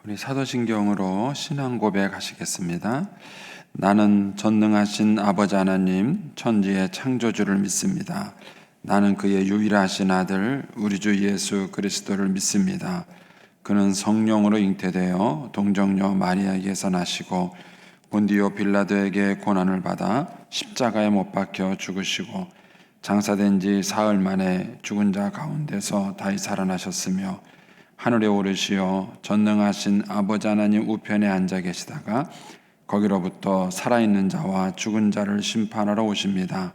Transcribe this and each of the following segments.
우리 사도신경으로 신앙 고백하시겠습니다. 나는 전능하신 아버지 하나님 천지의 창조주를 믿습니다. 나는 그의 유일하신 아들 우리 주 예수 그리스도를 믿습니다. 그는 성령으로 잉태되어 동정녀 마리아에게서 나시고 본디오 빌라도에게 고난을 받아 십자가에 못 박혀 죽으시고 장사된 지 사흘 만에 죽은 자 가운데서 다시 살아나셨으며 하늘에 오르시어 전능하신 아버지 하나님 우편에 앉아 계시다가 거기로부터 살아있는 자와 죽은 자를 심판하러 오십니다.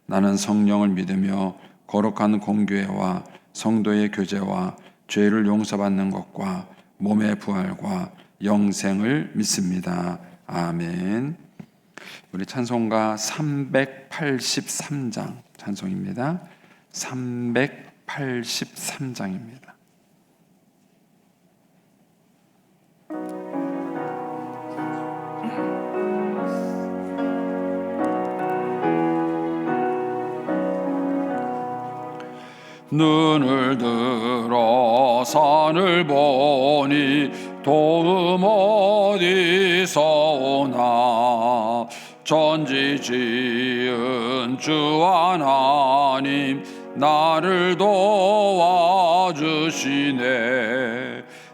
나는 성령을 믿으며 거룩한 공교회와 성도의 교제와 죄를 용서받는 것과 몸의 부활과 영생을 믿습니다. 아멘. 우리 찬송가 383장 찬송입니다. 383장입니다. 눈을 들어 산을 보니 도움 어디서 오나 천지 지은 주 하나님 나를 도와주시네.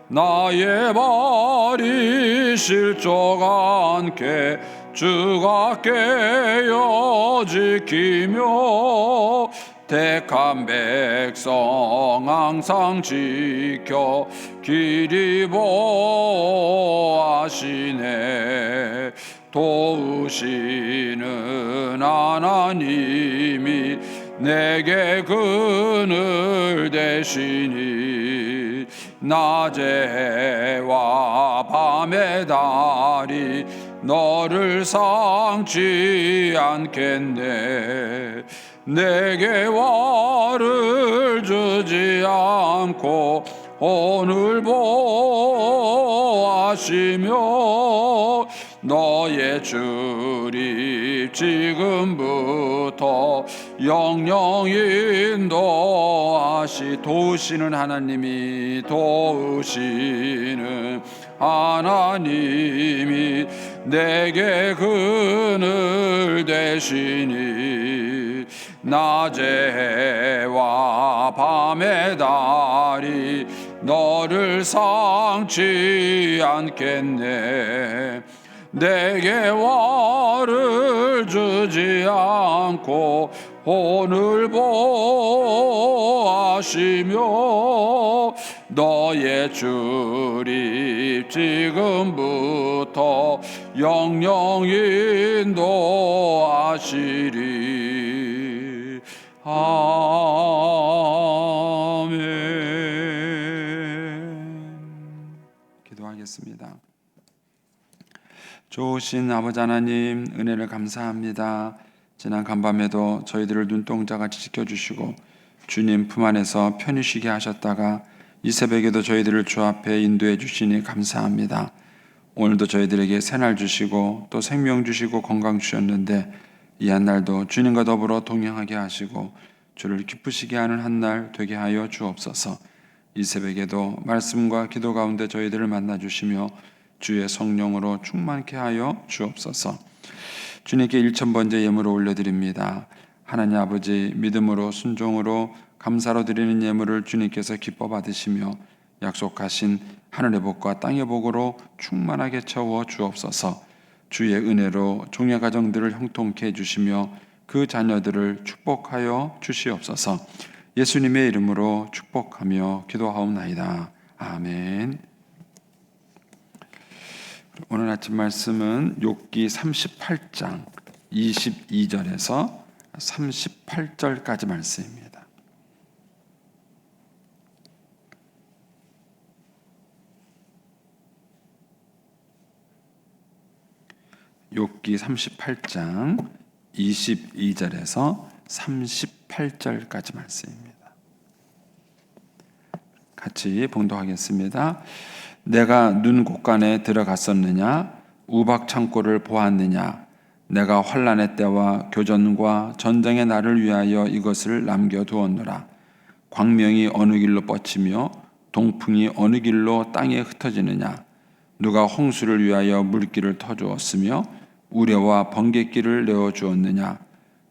나의 발이 실족 않게 주가 깨어 지키며 택한 백성 항상 지켜 길이 보호하시네. 도우시는 하나님이 내게 그늘 되시니 낮에와 밤의 달이 너를 상치 않겠네. 내게 와를 주지 않고 오늘 보호하시며 너의 출입 지금부터 영영 도우시는 하나님이 도우시는 하나님이 내게 그늘 되시니 낮에와 밤의 달이 너를 상치 않겠네. 내게 와를 주지 않고 오늘 보호하시며 너의 출입 지금부터 영영 인도하시리. 아멘. 기도하겠습니다. 좋으신 아버지 하나님 은혜를 감사합니다. 지난 간밤에도 저희들을 눈동자같이 지켜주시고 주님 품 안에서 편히 쉬게 하셨다가 이 새벽에도 저희들을 주 앞에 인도해 주시니 감사합니다. 오늘도 저희들에게 새날 주시고 또 생명 주시고 건강 주셨는데 이 한날도 주님과 더불어 동행하게 하시고 주를 기쁘시게 하는 한날 되게 하여 주옵소서. 이 새벽에도 말씀과 기도 가운데 저희들을 만나 주시며 주의 성령으로 충만케 하여 주옵소서. 주님께 1000번째 예물을 올려드립니다. 하나님 아버지, 믿음으로 순종으로 감사로 드리는 예물을 주님께서 기뻐 받으시며 약속하신 하늘의 복과 땅의 복으로 충만하게 채워 주옵소서. 주의 은혜로 종의 가정들을 형통케 해주시며 그 자녀들을 축복하여 주시옵소서. 예수님의 이름으로 축복하며 기도하옵나이다. 아멘. 오늘 아침 말씀은 욥기 38장 22절에서 38절까지 말씀입니다. 욥기 38장 22절에서 38절까지 말씀입니다. 같이 봉독하겠습니다. 내가 눈 곳간에 들어갔었느냐? 우박 창고를 보았느냐? 내가 환난의 때와 교전과 전쟁의 날을 위하여 이것을 남겨두었노라. 광명이 어느 길로 뻗치며 동풍이 어느 길로 땅에 흩어지느냐? 누가 홍수를 위하여 물길을 터주었으며 우레와 번갯길을 내어주었느냐?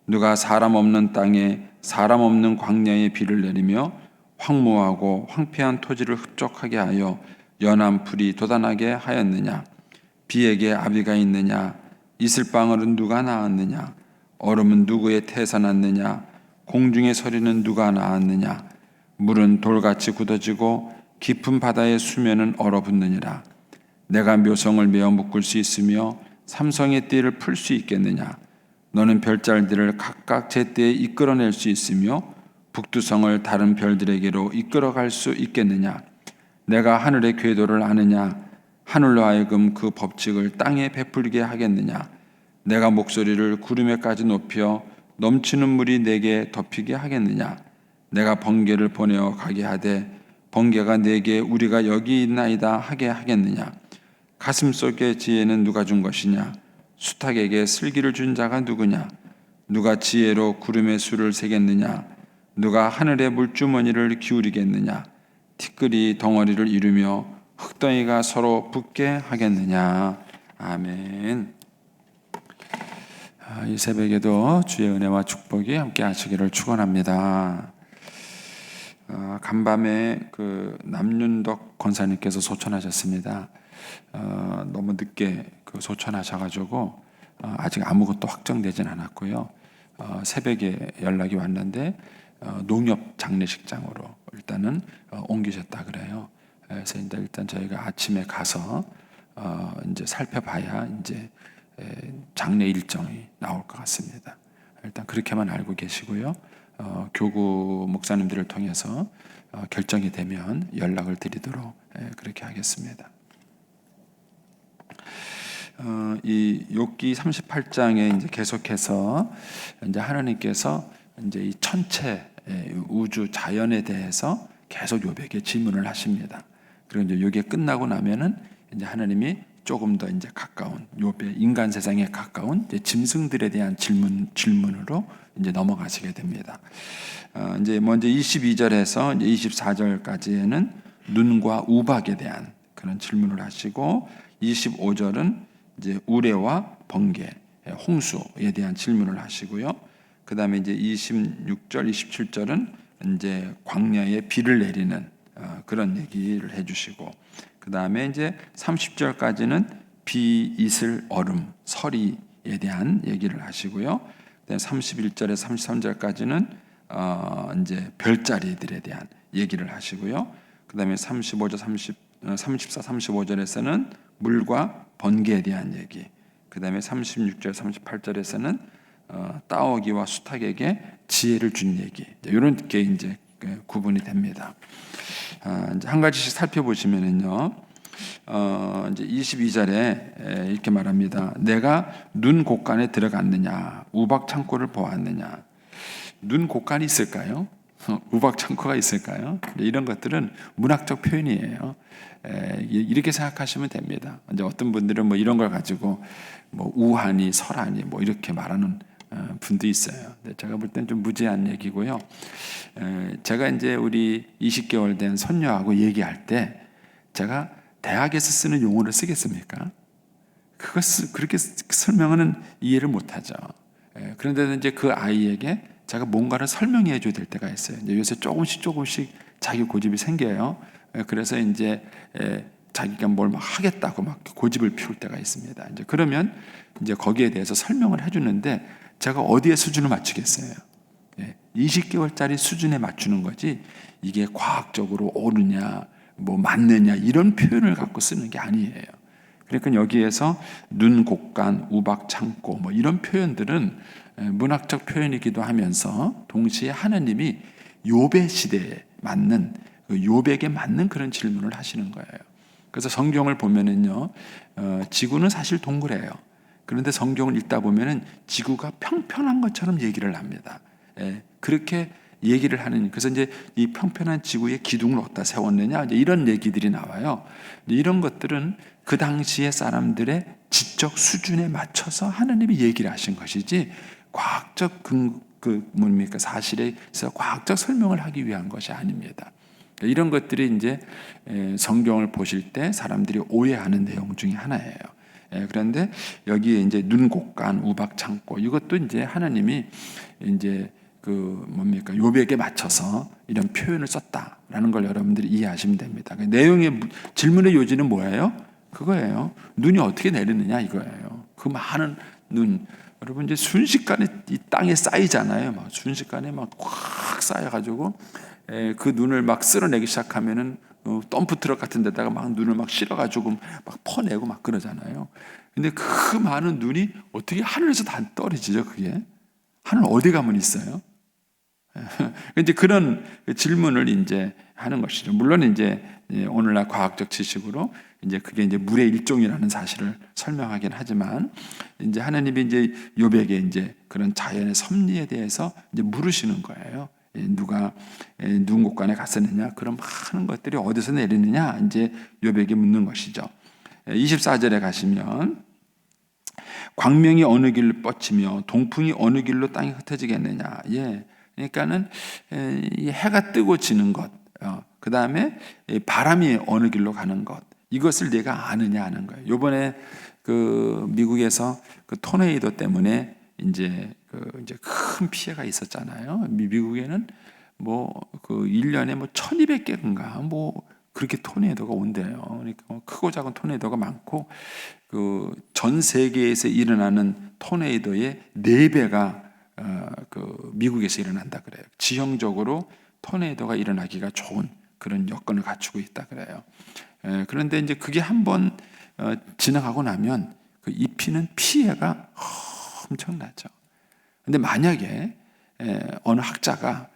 누가 사람 없는 땅에 사람 없는 광야에 비를 내리며 황무하고 황폐한 토지를 흡족하게 하여 연한 풀이 돋아나게 하였느냐? 비에게 아비가 있느냐? 이슬방울은 누가 낳았느냐? 얼음은 누구의 태에서 났느냐? 공중의 서리는 누가 낳았느냐? 물은 돌같이 굳어지고 깊은 바다의 수면은 얼어붙느니라. 내가 묘성을 메어 묶을 수 있으며 삼성의 띠를 풀 수 있겠느냐? 너는 별자리들을 각각 제 때에 이끌어낼 수 있으며 북두성을 다른 별들에게로 이끌어갈 수 있겠느냐? 내가 하늘의 궤도를 아느냐? 하늘로 하여금 그 법칙을 땅에 베풀게 하겠느냐? 내가 목소리를 구름에까지 높여 넘치는 물이 내게 덮이게 하겠느냐? 내가 번개를 보내어 가게 하되 번개가 내게 우리가 여기 있나이다 하게 하겠느냐? 가슴속의 지혜는 누가 준 것이냐? 수탉에게 슬기를 준 자가 누구냐? 누가 지혜로 구름의 수를 세겠느냐? 누가 하늘의 물주머니를 기울이겠느냐? 티끌이 덩어리를 이루며 흙덩이가 서로 붙게 하겠느냐? 아멘. 이 새벽에도 주의 은혜와 축복이 함께 하시기를 축원합니다. 간밤에 그 남윤덕 권사님께서 소천하셨습니다. 너무 늦게 그 소천하셔가지고 아직 아무것도 확정되진 않았고요. 새벽에 연락이 왔는데 농협 장례식장으로 일단은 옮기셨다 그래요. 그래서 일단 저희가 아침에 가서 이제 살펴봐야 이제 장례 일정이 나올 것 같습니다. 일단 그렇게만 알고 계시고요. 교구 목사님들을 통해서 결정이 되면 연락을 드리도록 그렇게 하겠습니다. 이 욥기 38장에 이제 계속해서 이제 하나님께서 이제 이 천체 우주 자연에 대해서 계속 욥에게 질문을 하십니다. 그리고 이제 이게 끝나고 나면은 이제 하나님이 조금 더 이제 가까운 욥의 인간 세상에 가까운 이제 짐승들에 대한 질문으로 이제 넘어가시게 됩니다. 이제 먼저 22절에서 이제 24절까지에는 눈과 우박에 대한 그런 질문을 하시고 25절은 이제 우레와 번개, 홍수에 대한 질문을 하시고요. 그 다음에 이제 26절, 27절은 이제 광야에 비를 내리는 그런 얘기를 해주시고, 그 다음에 이제 30절까지는 비, 이슬, 얼음, 서리에 대한 얘기를 하시고요. 31절에서 33절까지는 이제 별자리들에 대한 얘기를 하시고요. 그 다음에 34, 35절에서는 물과 번개에 대한 얘기. 그 다음에 36절, 38절에서는 따오기와 수탉에게 지혜를 준 얘기. 이런 게 이제 구분이 됩니다. 이제 한 가지씩 살펴보시면은요. 이제 22절에 이렇게 말합니다. 내가 눈 곳간에 들어갔느냐, 우박 창고를 보았느냐. 눈 곳간이 있을까요? 우박 창고가 있을까요? 이런 것들은 문학적 표현이에요. 이렇게 생각하시면 됩니다. 이제 어떤 분들은 뭐 이런 걸 가지고 뭐 우하니 설하니 뭐 이렇게 말하는 분도 있어요. 제가 볼 땐 좀 무지한 얘기고요. 제가 이제 우리 20개월 된 손녀하고 얘기할 때 제가 대학에서 쓰는 용어를 쓰겠습니까? 그렇게 설명은 이해를 못하죠. 그런데 이제 그 아이에게 제가 뭔가를 설명해 줘야 될 때가 있어요. 이제 요새 조금씩 자기 고집이 생겨요. 그래서 이제 자기가 뭘 막 하겠다고 막 고집을 피울 때가 있습니다. 이제 그러면 이제 거기에 대해서 설명을 해주는데 제가 어디에 수준을 맞추겠어요? 20개월짜리 수준에 맞추는 거지 이게 과학적으로 옳으냐 뭐 맞느냐 이런 표현을 갖고 쓰는 게 아니에요. 그러니까 여기에서 눈 곡간, 우박 창고 뭐 이런 표현들은 문학적 표현이기도 하면서 동시에 하나님이 욥의 시대에 맞는 욥에게 맞는 그런 질문을 하시는 거예요. 그래서 성경을 보면은요, 지구는 사실 동그래요. 그런데 성경을 읽다 보면은 지구가 평평한 것처럼 얘기를 합니다. 그렇게 얘기를 하는, 그래서 이제 이 평평한 지구의 기둥을 어디다 세웠느냐, 이제 이런 얘기들이 나와요. 이런 것들은 그 당시의 사람들의 지적 수준에 맞춰서 하나님이 얘기를 하신 것이지, 과학적 사실에서 과학적 설명을 하기 위한 것이 아닙니다. 이런 것들이 이제 성경을 보실 때 사람들이 오해하는 내용 중에 하나예요. 그런데 여기에 이제 눈곡간, 우박 창고 이것도 이제 하나님이 이제 그 뭡니까 요백에 맞춰서 이런 표현을 썼다라는 걸 여러분들이 이해하시면 됩니다. 내용의 질문의 요지는 뭐예요? 그거예요. 눈이 어떻게 내리느냐 이거예요. 그 많은 눈 여러분 이제 순식간에 이 땅에 쌓이잖아요. 막 순식간에 막 확 쌓여가지고 그 눈을 막 쓸어내기 시작하면은 덤프 트럭 같은 데다가 막 눈을 막 실어가지고 막 퍼내고 막 그러잖아요. 근데 그 많은 눈이 어떻게 하늘에서 다 떨어지죠? 그게 하늘 어디 가면 있어요? 이제 그런 질문을 이제 하는 것이죠. 물론 이제 오늘날 과학적 지식으로 이제 그게 이제 물의 일종이라는 사실을 설명하긴 하지만 이제 하나님이 이제 욥에게 이제 그런 자연의 섭리에 대해서 이제 물으시는 거예요. 누가 누군 곳간에 갔었느냐? 그런 많은 것들이 어디서 내리느냐? 이제 욥에게 묻는 것이죠. 24절에 가시면 광명이 어느 길로 뻗치며 동풍이 어느 길로 땅이 흩어지겠느냐? 예. 그러니까는 이 해가 뜨고 지는 것, 그 다음에 바람이 어느 길로 가는 것, 이것을 내가 아느냐 하는 거예요. 이번에 그 미국에서 그 토네이도 때문에 이제 큰 피해가 있었잖아요. 미국에는 뭐 그 1년에 뭐 1200개인가 뭐 그렇게 토네이도가 온대요. 그러니까 크고 작은 토네이도가 많고 그 전 세계에서 일어나는 토네이도의 4배가 그 미국에서 일어난다 그래요. 지형적으로 토네이도가 일어나기가 좋은 그런 여건을 갖추고 있다 그래요. 그런데 이제 그게 한번 지나가고 나면 그 입히는 피해가 엄청나죠. 근데 만약에 어느 학자가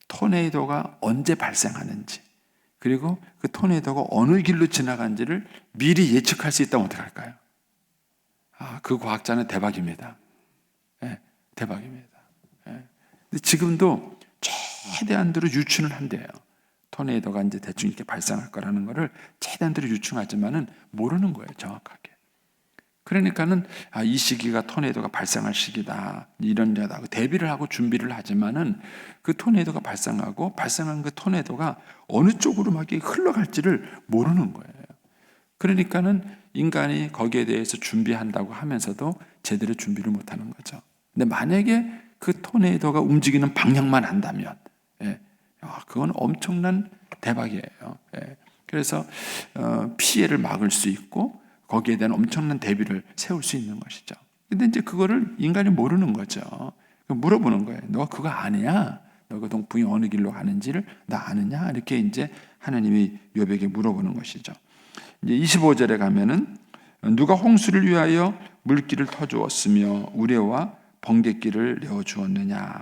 토네이도가 언제 발생하는지 그리고 그 토네이도가 어느 길로 지나간지를 미리 예측할 수 있다면 어떡할까요? 그 과학자는 대박입니다. 대박입니다. 근데 지금도 최대한대로 유추를 한대요. 토네이도가 이제 대충 이렇게 발생할 거라는 거를 최대한대로 유추하지만은 모르는 거예요, 정확하게. 그러니까는 이 시기가 토네이도가 발생할 시기다 이런 데다 대비를 하고 준비를 하지만은 그 토네이도가 발생하고 발생한 그 토네이도가 어느 쪽으로 막 흘러갈지를 모르는 거예요. 그러니까는 인간이 거기에 대해서 준비한다고 하면서도 제대로 준비를 못하는 거죠. 근데 만약에 그 토네이도가 움직이는 방향만 안다면, 그건 엄청난 대박이에요. 그래서 피해를 막을 수 있고 거기에 대한 엄청난 대비를 세울 수 있는 것이죠. 근데 이제 그거를 인간이 모르는 거죠. 물어보는 거예요. 너가 그거 아느냐? 너가 동풍이 어느 길로 가는지를 나 아느냐? 이렇게 이제 하나님이 욥에게 물어보는 것이죠. 이제 25절에 가면은 누가 홍수를 위하여 물길을 터주었으며 우레와 번갯길을 내어주었느냐.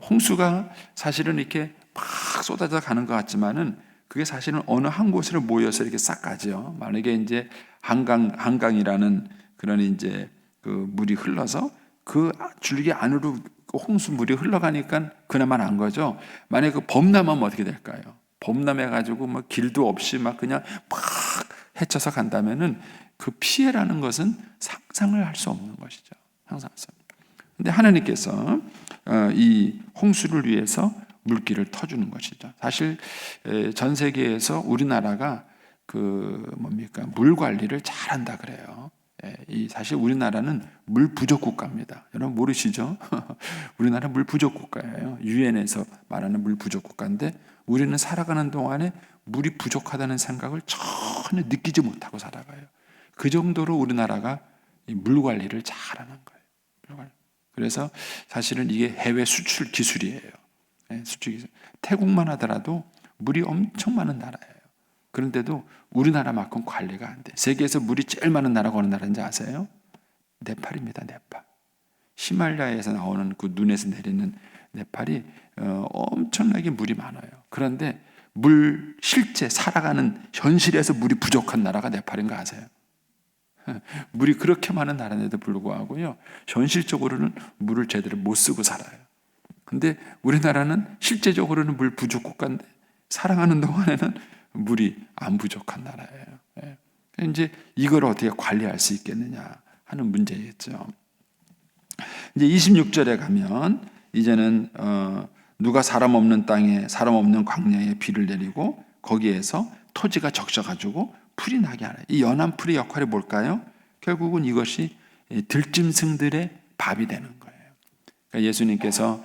홍수가 사실은 이렇게 막 쏟아져 가는 것 같지만은 그게 사실은 어느 한 곳으로 모여서 이렇게 싹 가죠. 만약에 이제 한강이라는 그런 이제 그 물이 흘러서 그 줄기 안으로 홍수 물이 흘러가니까 그나마 난 거죠. 만약에 그 범람하면 어떻게 될까요? 범람해가지고 뭐 길도 없이 막 그냥 막 헤쳐서 간다면은 그 피해라는 것은 상상을 할 수 없는 것이죠. 상상할 수 없는. 근데 하나님께서 이 홍수를 위해서 물길을 터주는 것이죠. 사실 전 세계에서 우리나라가 그 뭡니까 물 관리를 잘한다 그래요. 이 사실 우리나라는 물 부족 국가입니다. 여러분 모르시죠? 우리나라 물 부족 국가예요. 유엔에서 말하는 물 부족 국가인데 우리는 살아가는 동안에 물이 부족하다는 생각을 전혀 느끼지 못하고 살아가요. 그 정도로 우리나라가 물 관리를 잘하는 거예요. 그래서 사실은 이게 해외 수출 기술이에요. 수출 기술. 태국만 하더라도 물이 엄청 많은 나라예요. 그런데도 우리나라만큼 관리가 안 돼. 세계에서 물이 제일 많은 나라가 어느 나라인지 아세요? 네팔입니다. 네팔. 히말라야에서 나오는 그 눈에서 내리는 네팔이 엄청나게 물이 많아요. 그런데 실제 살아가는 현실에서 물이 부족한 나라가 네팔인 거 아세요? 물이 그렇게 많은 나라인데도 불구하고요, 현실적으로는 물을 제대로 못 쓰고 살아요. 근데 우리나라는 실제적으로는 물 부족 국가인데 살아가는 동안에는 물이 안 부족한 나라예요. 이제 이걸 어떻게 관리할 수 있겠느냐 하는 문제겠죠. 이제 26절에 가면 이제는 누가 사람 없는 땅에, 사람 없는 광야에 비를 내리고 거기에서 토지가 적셔가지고 풀이 나게 하라. 이 연한 풀의 역할이 뭘까요? 결국은 이것이 들짐승들의 밥이 되는 거예요. 그러니까 예수님께서,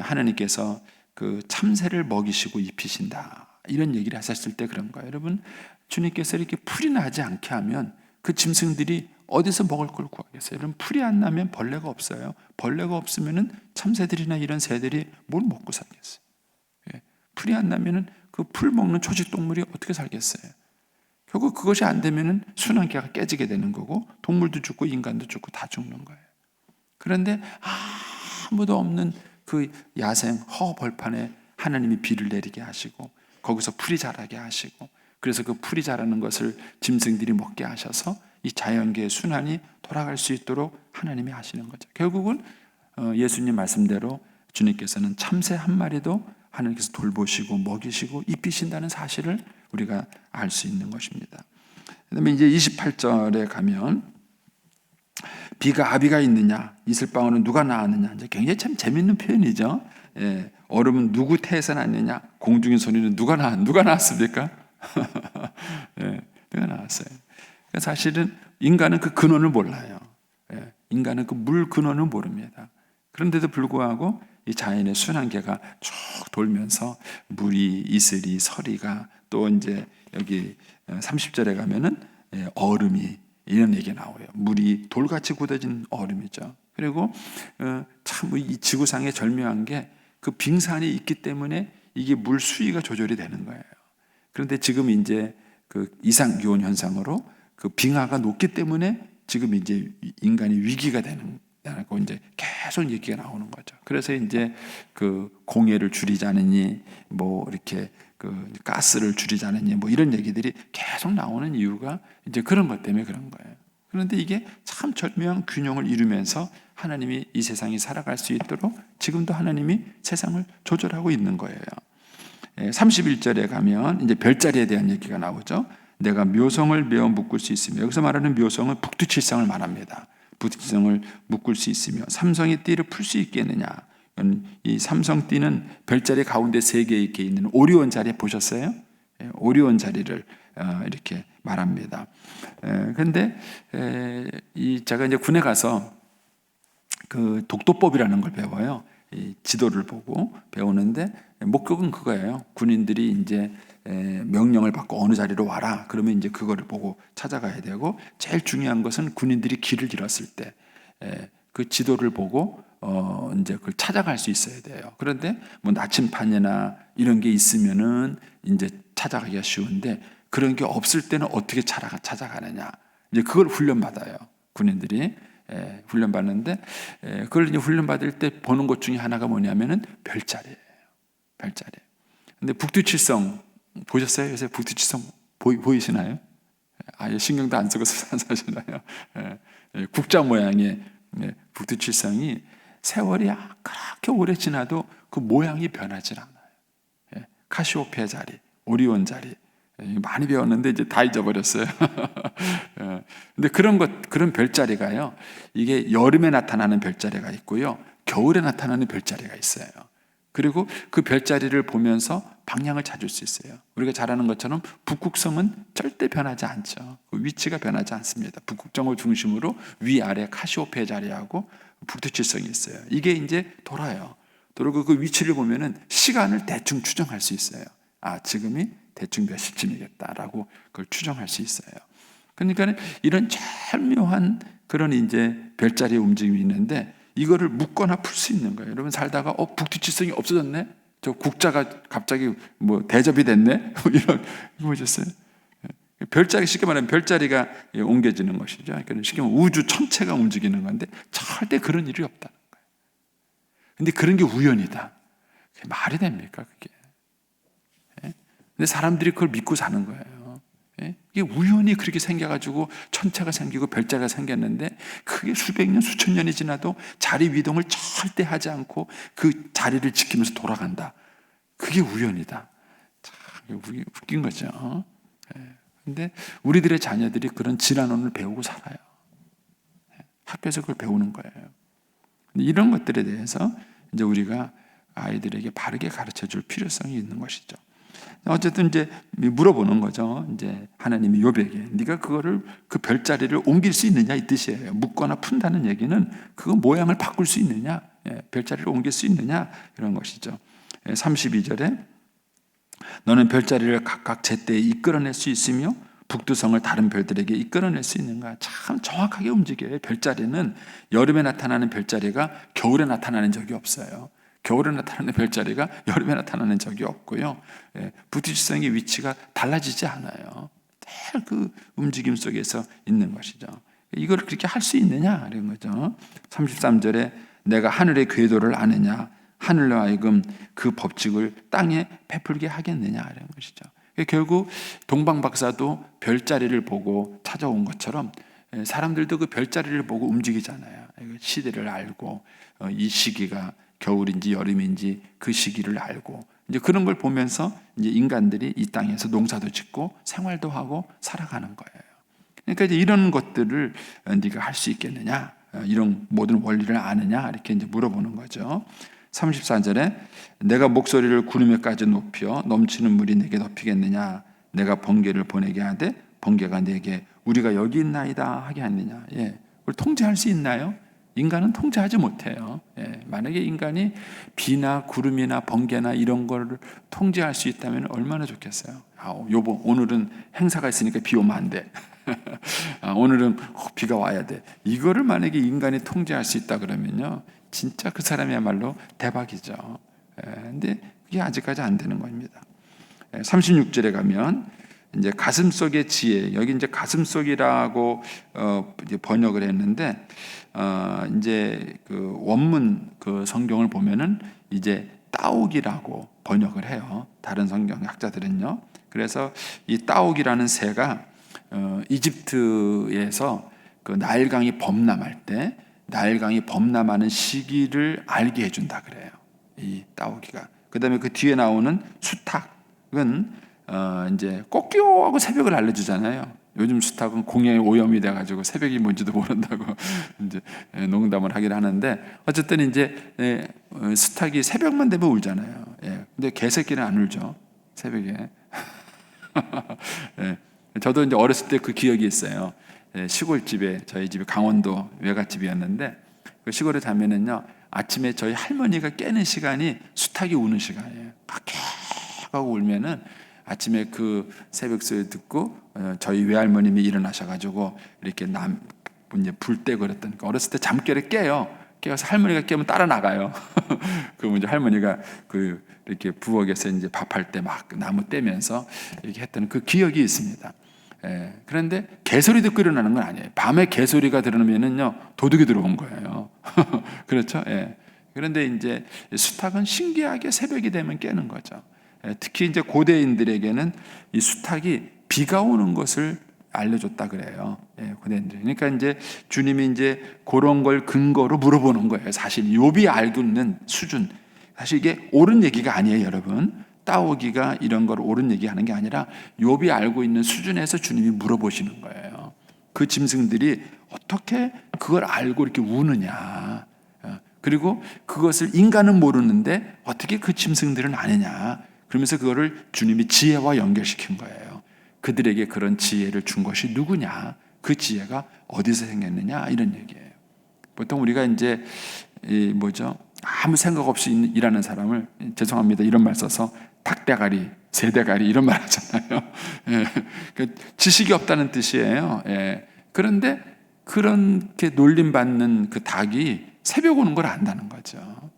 하나님께서 그 참새를 먹이시고 입히신다, 이런 얘기를 하셨을 때 그런 거예요. 여러분, 주님께서 이렇게 풀이 나지 않게 하면 그 짐승들이 어디서 먹을 걸 구하겠어요? 여러분, 풀이 안 나면 벌레가 없어요. 벌레가 없으면은 참새들이나 이런 새들이 뭘 먹고 살겠어요? 풀이 안 나면은 그 풀 먹는 초식 동물이 어떻게 살겠어요? 결국 그것이 안 되면은 순환계가 깨지게 되는 거고, 동물도 죽고 인간도 죽고 다 죽는 거예요. 그런데 아무도 없는 그 야생 허벌판에 하나님이 비를 내리게 하시고 거기서 풀이 자라게 하시고, 그래서 그 풀이 자라는 것을 짐승들이 먹게 하셔서 이 자연계의 순환이 돌아갈 수 있도록 하나님이 하시는 거죠. 결국은 예수님 말씀대로 주님께서는 참새 한 마리도 하나님께서 돌보시고 먹이시고 입히신다는 사실을 우리가 알 수 있는 것입니다. 그다음에 이제 28절에 가면 비가 아비가 있느냐, 이슬방울은 누가 낳았느냐. 이제 굉장히 참 재밌는 표현이죠. 얼음은 누구 태에서 났느냐, 공중의 소리는 누가 낳았습니까? 누가 낳았어요. 그러니까 사실은 인간은 그 근원을 몰라요. 인간은 그 물 근원을 모릅니다. 그런데도 불구하고 이 자연의 순환계가 쭉 돌면서 물이, 이슬이, 서리가, 또 이제 여기 30절에 가면은 얼음이, 이런 얘기가 나와요. 물이 돌같이 굳어진 얼음이죠. 그리고 참 이 지구상에 절묘한 게 그 빙산이 있기 때문에 이게 물 수위가 조절이 되는 거예요. 그런데 지금 이제 그 이상 기온 현상으로 그 빙하가 높기 때문에 지금 이제 인간이 위기가 되는 거 이제 계속 얘기가 나오는 거죠. 그래서 이제 그 공해를 줄이자느니, 뭐 이렇게 그 가스를 줄이자느니, 뭐 이런 얘기들이 계속 나오는 이유가 이제 그런 것 때문에 그런 거예요. 그런데 이게 참 절묘한 균형을 이루면서 하나님이 이 세상이 살아갈 수 있도록 지금도 하나님이 세상을 조절하고 있는 거예요. 31절에 가면 이제 별자리에 대한 얘기가 나오죠. 내가 묘성을 메어 묶을 수 있으며, 여기서 말하는 묘성은 북두칠성을 말합니다. 북두칠성을 묶을 수 있으며 삼성의 띠를 풀 수 있겠느냐. 이 삼성띠는 별자리 가운데 세 개 이렇게 있는 오리온 자리 보셨어요? 오리온 자리를 이렇게 말합니다. 그런데 제가 이제 군에 가서 그 독도법이라는 걸 배워요. 이 지도를 보고 배우는데 목적은 그거예요. 군인들이 이제 명령을 받고 어느 자리로 와라, 그러면 이제 그거를 보고 찾아가야 되고, 제일 중요한 것은 군인들이 길을 잃었을 때 그 지도를 보고 이제 그걸 찾아갈 수 있어야 돼요. 그런데 뭐 나침판이나 이런 게 있으면은 이제 찾아가기가 쉬운데, 그런 게 없을 때는 어떻게 찾아가느냐, 이제 그걸 훈련받아요. 군인들이 훈련받는데, 그걸 이제 훈련받을 때 보는 것 중에 하나가 뭐냐면은 별자리예요. 별자리. 근데 북두칠성 보셨어요? 요새 북두칠성 보이시나요? 아예 신경도 안 쓰고 사시나요? 국자 모양의 북두칠성이 세월이 그렇게 오래 지나도 그 모양이 변하지 않아요. 카시오페아 자리, 오리온 자리, 많이 배웠는데 이제 다 잊어버렸어요. 근데 그런 별자리가요, 이게 여름에 나타나는 별자리가 있고요, 겨울에 나타나는 별자리가 있어요. 그리고 그 별자리를 보면서 방향을 찾을 수 있어요. 우리가 잘 아는 것처럼 북극성은 절대 변하지 않죠. 그 위치가 변하지 않습니다. 북극성을 중심으로 위아래 카시오페아 자리하고 북두칠성이 있어요. 이게 이제 돌아요. 그리고 그 위치를 보면은 시간을 대충 추정할 수 있어요. 지금이 대충 몇 시쯤이겠다라고 그걸 추정할 수 있어요. 그러니까 이런 절묘한 그런 이제 별자리의 움직임이 있는데, 이거를 묶거나 풀 수 있는 거예요. 여러분 살다가 북두칠성이 없어졌네? 저 국자가 갑자기 뭐 대접이 됐네? 이런, 보셨어요? 별자리, 쉽게 말하면 별자리가 옮겨지는 것이죠. 그러니까 쉽게 말하면 우주 전체가 움직이는 건데 절대 그런 일이 없다는 거예요. 근데 그런 게 우연이다. 그게 말이 됩니까, 그게? 근데 사람들이 그걸 믿고 사는 거예요. 이게 우연히 그렇게 생겨가지고 천체가 생기고 별자리가 생겼는데, 그게 수백 년, 수천 년이 지나도 자리 이동을 절대 하지 않고 그 자리를 지키면서 돌아간다. 그게 우연이다. 참 웃긴 거죠. 근데 우리들의 자녀들이 그런 진화론을 배우고 살아요. 학교에서 그걸 배우는 거예요. 근데 이런 것들에 대해서 이제 우리가 아이들에게 바르게 가르쳐 줄 필요성이 있는 것이죠. 어쨌든 이제 물어보는 거죠. 이제 하나님이 욥에게 네가 그거를 그 별자리를 옮길 수 있느냐 이 뜻이에요. 묶거나 푼다는 얘기는 그 모양을 바꿀 수 있느냐, 별자리를 옮길 수 있느냐 이런 것이죠. 32절에 너는 별자리를 각각 제때에 이끌어낼 수 있으며 북두성을 다른 별들에게 이끌어낼 수 있는가? 참 정확하게 움직여요. 별자리는 여름에 나타나는 별자리가 겨울에 나타나는 적이 없어요. 겨울에 나타나는 별자리가 여름에 나타나는 적이 없고요. 북두지성의 위치가 달라지지 않아요. 늘 그 움직임 속에서 있는 것이죠. 이걸 그렇게 할 수 있느냐 이런 거죠. 33절에 내가 하늘의 궤도를 아느냐, 하늘로 하여금 그 법칙을 땅에 베풀게 하겠느냐 이런 것이죠. 결국 동방박사도 별자리를 보고 찾아온 것처럼 사람들도 그 별자리를 보고 움직이잖아요. 시대를 알고 이 시기가 겨울인지 여름인지 그 시기를 알고 이제 그런 걸 보면서 이제 인간들이 이 땅에서 농사도 짓고 생활도 하고 살아가는 거예요. 그러니까 이제 이런 것들을 네가 할 수 있겠느냐, 이런 모든 원리를 아느냐 이렇게 이제 물어보는 거죠. 34절에 내가 목소리를 구름에까지 높여 넘치는 물이 내게 덮이겠느냐, 내가 번개를 보내게 하되 번개가 내게 우리가 여기 있나이다 하게 하느냐. 그걸 통제할 수 있나요? 인간은 통제하지 못해요. 만약에 인간이 비나 구름이나 번개나 이런 걸 통제할 수 있다면 얼마나 좋겠어요. 여보, 오늘은 행사가 있으니까 비 오면 안 돼. 오늘은 비가 와야 돼. 이거를 만약에 인간이 통제할 수 있다 그러면요, 진짜 그 사람이야말로 대박이죠. 근데 그게 아직까지 안 되는 겁니다. 36절에 가면 이제 가슴 속의 지혜, 여기 이제 가슴 속이라고 이제 번역을 했는데 이제 그 원문 그 성경을 보면은 이제 따옥이라고 번역을 해요. 다른 성경 학자들은요. 그래서 이 따옥이라는 새가 이집트에서 그 나일강이 범람할 때 나일강이 범람하는 시기를 알게 해준다 그래요. 이 따오기가. 그다음에 그 뒤에 나오는 수탉은 이제 꼭기오하고 새벽을 알려주잖아요. 요즘 수탉은 공해에 오염이 돼가지고 새벽이 뭔지도 모른다고 이제 농담을 하긴 하는데 어쨌든 이제 수탉이 새벽만 되면 울잖아요. 근데 개새끼는 안 울죠. 새벽에. 저도 이제 어렸을 때 그 기억이 있어요. 시골집에 저희 집이 강원도 외갓집이었는데 그 시골에 가면은요 아침에 저희 할머니가 깨는 시간이 수탉이 우는 시간이에요. 하고 울면은 아침에 그 새벽 소리 듣고 저희 외할머님이 일어나셔가지고 이렇게 이제 불 때 그랬던 어렸을 때 잠결에 깨어서 할머니가 깨면 따라 나가요. 그럼 이제 할머니가 그 이렇게 부엌에서 이제 밥할 때 막 나무 떼면서 이렇게 했던 그 기억이 있습니다. 그런데 개소리 듣고 일어나는 건 아니에요. 밤에 개소리가 들으면은요 도둑이 들어온 거예요. 그렇죠? 그런데 이제 수탉은 신기하게 새벽이 되면 깨는 거죠. 특히 이제 고대인들에게는 이 수탉이 비가 오는 것을 알려줬다 그래요. 고대인들. 그러니까 이제 주님이 이제 그런 걸 근거로 물어보는 거예요. 사실 욥이 알고 있는 수준. 사실 이게 옳은 얘기가 아니에요, 여러분. 따오기가 이런 걸 옳은 얘기하는 게 아니라 욥이 알고 있는 수준에서 주님이 물어보시는 거예요. 그 짐승들이 어떻게 그걸 알고 이렇게 우느냐. 그리고 그것을 인간은 모르는데 어떻게 그 짐승들은 아느냐. 그러면서 그거를 주님이 지혜와 연결시킨 거예요. 그들에게 그런 지혜를 준 것이 누구냐? 그 지혜가 어디서 생겼느냐? 이런 얘기예요. 보통 우리가 이제 아무 생각 없이 일하는 사람을 죄송합니다 이런 말 써서 닭대가리, 새대가리 이런 말 하잖아요. 지식이 없다는 뜻이에요. 그런데 그렇게 놀림받는 그 닭이 새벽 오는 걸 안다는 거죠.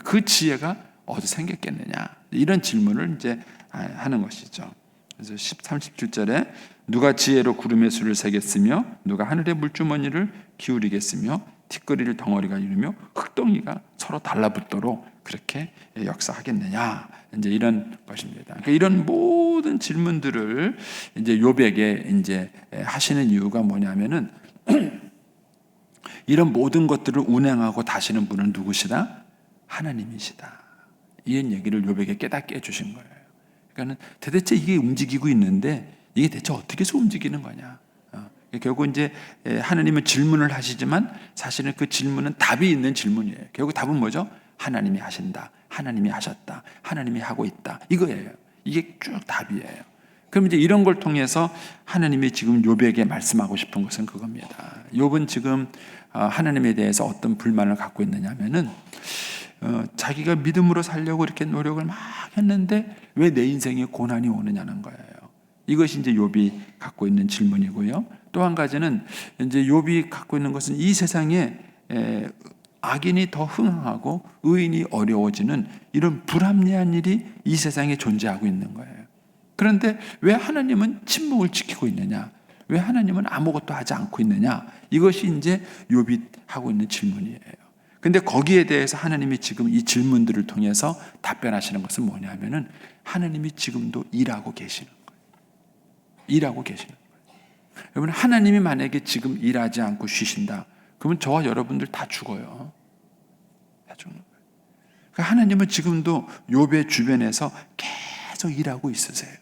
그 지혜가 어디서 생겼겠느냐 이런 질문을 이제 하는 것이죠. 그래서 37절에 누가 지혜로 구름의 수를 세겠으며 누가 하늘의 물주머니를 기울이겠으며 티끌이를 덩어리가 이루며 흙덩이가 서로 달라붙도록 그렇게 역사하겠느냐 이제 이런 것입니다. 그러니까 이런 모든 질문들을 이제 욥에게 이제 하시는 이유가 뭐냐면은 이런 모든 것들을 운행하고 다시는 분은 누구시다? 하나님이시다. 이런 얘기를 욥에게 깨닫게 해주신 거예요. 그러니까 도대체 이게 움직이고 있는데 이게 대체 어떻게 해서 움직이는 거냐? 결국 이제 하나님은 질문을 하시지만 사실은 그 질문은 답이 있는 질문이에요. 결국 답은 뭐죠? 하나님이 하신다, 하나님이 하셨다, 하나님이 하고 있다, 이거예요. 이게 쭉 답이에요. 그럼 이제 이런 걸 통해서 하나님이 지금 욥에게 말씀하고 싶은 것은 그겁니다. 욥은 지금 하나님에 대해서 어떤 불만을 갖고 있느냐면은 자기가 믿음으로 살려고 이렇게 노력을 막 했는데 왜 내 인생에 고난이 오느냐는 거예요. 이것이 이제 욥이 갖고 있는 질문이고요. 또 한 가지는 이제 욥이 갖고 있는 것은 이 세상에 악인이 더 흥하고 의인이 어려워지는 이런 불합리한 일이 이 세상에 존재하고 있는 거예요. 그런데 왜 하나님은 침묵을 지키고 있느냐? 왜 하나님은 아무것도 하지 않고 있느냐? 이것이 이제 욥이 하고 있는 질문이에요. 근데 거기에 대해서 하나님이 지금 이 질문들을 통해서 답변하시는 것은 뭐냐면은 하나님이 지금도 일하고 계시는 거예요. 일하고 계시는 거예요. 여러분, 하나님이 만약에 지금 일하지 않고 쉬신다, 그러면 저와 여러분들 다 죽어요. 다 죽는 거예요. 그러니까 하나님은 지금도 욥의 주변에서 계속 일하고 있으세요.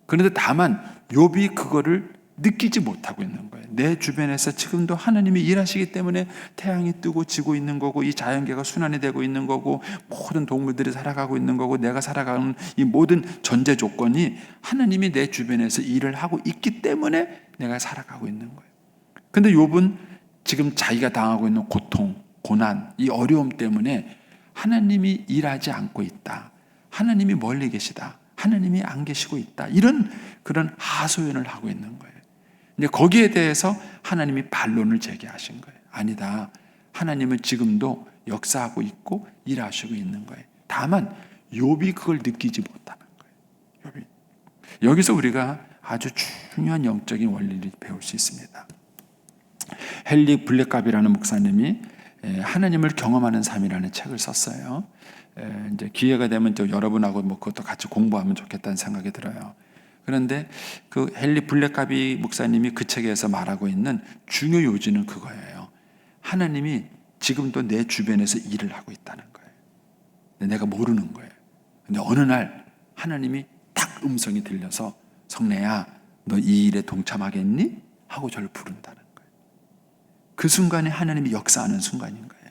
그런데 다만 욥이 그거를 느끼지 못하고 있는 거예요. 내 주변에서 지금도 하나님이 일하시기 때문에 태양이 뜨고 지고 있는 거고, 이 자연계가 순환이 되고 있는 거고, 모든 동물들이 살아가고 있는 거고, 내가 살아가는 이 모든 전제 조건이 하나님이 내 주변에서 일을 하고 있기 때문에 내가 살아가고 있는 거예요. 근데 욥은 지금 자기가 당하고 있는 고통, 고난, 이 어려움 때문에 하나님이 일하지 않고 있다, 하나님이 멀리 계시다, 하나님이 안 계시고 있다, 이런 그런 하소연을 하고 있는 거예요. 근데 거기에 대해서 하나님이 반론을 제기하신 거예요. 아니다, 하나님은 지금도 역사하고 있고 일하시고 있는 거예요. 다만 욥이 그걸 느끼지 못하는 거예요. 욥이. 여기서 우리가 아주 중요한 영적인 원리를 배울 수 있습니다. 헨리 블랙갑이라는 목사님이 하나님을 경험하는 삶이라는 책을 썼어요. 이제 기회가 되면 또 여러분하고 뭐 그것도 같이 공부하면 좋겠다는 생각이 들어요. 그런데 그 헨리 블랙갑이 목사님이 그 책에서 말하고 있는 중요 요지는 그거예요. 하나님이 지금도 내 주변에서 일을 하고 있다는 거예요. 내가 모르는 거예요. 근데 어느 날 하나님이 딱 음성이 들려서 성래야, 너 이 일에 동참하겠니? 하고 저를 부른다는 거예요. 그 순간에 하나님이 역사하는 순간인 거예요.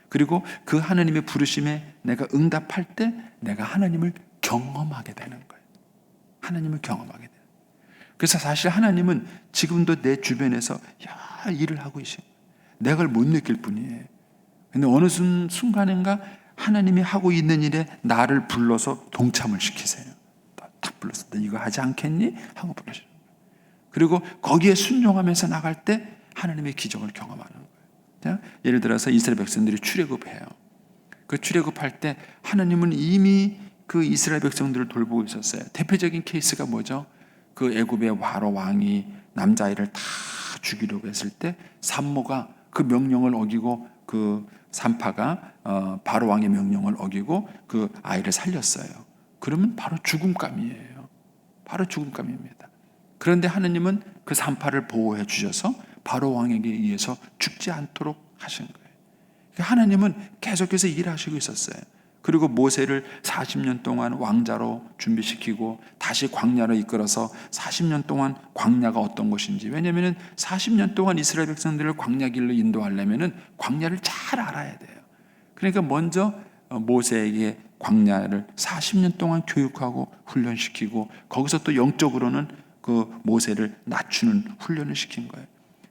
그리고 그 하나님의 부르심에 내가 응답할 때 내가 하나님을 경험하게 되는 거예요. 하나님을 경험하게 돼요. 그래서 사실 하나님은 지금도 내 주변에서 일을 하고 계신 거예요. 내가 그걸 못 느낄 뿐이에요. 근데 어느 순간인가 하나님이 하고 있는 일에 나를 불러서 동참을 시키세요. 딱 불러서 너 이거 하지 않겠니? 하고 부르시는 거예요. 그리고 거기에 순종하면서 나갈 때 하나님의 기적을 경험하는 거예요. 예를 들어서 이스라엘 백성들이 출애굽해요. 그 출애굽할 때 하나님은 이미 그 이스라엘 백성들을 돌보고 있었어요. 대표적인 케이스가 뭐죠? 그 애굽의 바로 왕이 남자아이를 다 죽이려고 했을 때 산모가 그 명령을 어기고, 그 산파가 바로 왕의 명령을 어기고 그 아이를 살렸어요. 그러면 바로 죽음감이에요. 바로 죽음감입니다. 그런데 하나님은 그 산파를 보호해 주셔서 바로 왕에게 의해서 죽지 않도록 하신 거예요. 하나님은 계속해서 일하시고 있었어요. 그리고 모세를 40년 동안 왕자로 준비시키고 다시 광야로 이끌어서 40년 동안 광야가 어떤 것인지, 왜냐하면 40년 동안 이스라엘 백성들을 광야 길로 인도하려면 광야를 잘 알아야 돼요. 그러니까 먼저 모세에게 광야를 40년 동안 교육하고 훈련시키고, 거기서 또 영적으로는 그 모세를 낮추는 훈련을 시킨 거예요.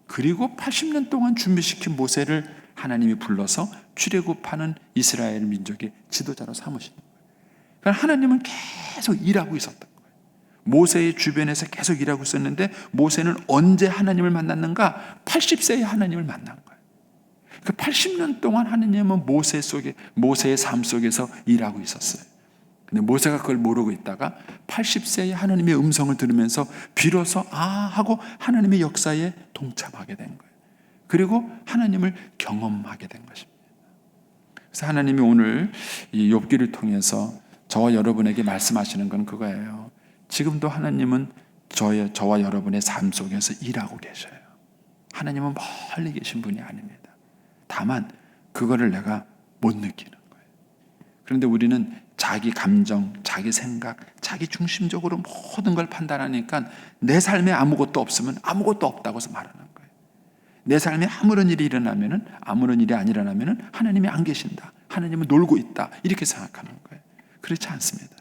그리고 80년 동안 준비시킨 모세를 하나님이 불러서 출애굽하는 이스라엘 민족의 지도자로 삼으시는 거예요. 그러니까 하나님은 계속 일하고 있었던 거예요. 모세의 주변에서 계속 일하고 있었는데, 모세는 언제 하나님을 만났는가? 80세에 하나님을 만난 거예요. 그러니까 80년 동안 하나님은 모세의 삶 속에서 일하고 있었어요. 근데 모세가 그걸 모르고 있다가 80세에 하나님의 음성을 들으면서 비로소 하고 하나님의 역사에 동참하게 된 거예요. 그리고 하나님을 경험하게 된 것입니다. 그래서 하나님이 오늘 이 욥기를 통해서 저와 여러분에게 말씀하시는 건 그거예요. 지금도 하나님은 저와 여러분의 삶 속에서 일하고 계셔요. 하나님은 멀리 계신 분이 아닙니다. 다만 그거를 내가 못 느끼는 거예요. 그런데 우리는 자기 감정, 자기 생각, 자기 중심적으로 모든 걸 판단하니까 내 삶에 아무것도 없으면 아무것도 없다고 말하는 거예요. 내 삶에 아무런 일이 안 일어나면 하나님이 안 계신다. 하나님은 놀고 있다 이렇게 생각하는 거예요. 그렇지 않습니다.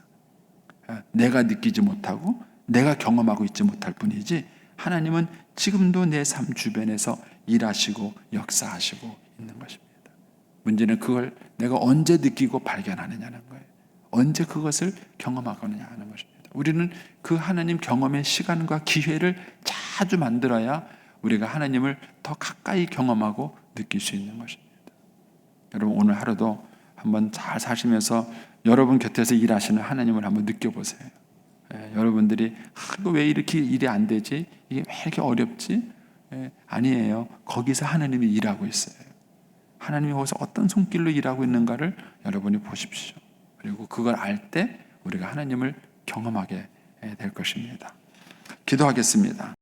내가 느끼지 못하고 내가 경험하고 있지 못할 뿐이지 하나님은 지금도 내 삶 주변에서 일하시고 역사하시고 있는 것입니다. 문제는 그걸 내가 언제 느끼고 발견하느냐는 거예요. 언제 그것을 경험하느냐 하는 것입니다. 우리는 그 하나님 경험의 시간과 기회를 자주 만들어야 우리가 하나님을 더 가까이 경험하고 느낄 수 있는 것입니다. 여러분 오늘 하루도 한번 잘 사시면서 여러분 곁에서 일하시는 하나님을 한번 느껴보세요. 여러분들이 이거 왜 이렇게 일이 안 되지? 이게 왜 이렇게 어렵지? 아니에요. 거기서 하나님이 일하고 있어요. 하나님이 거기서 어떤 손길로 일하고 있는가를 여러분이 보십시오. 그리고 그걸 알 때 우리가 하나님을 경험하게 될 것입니다. 기도하겠습니다.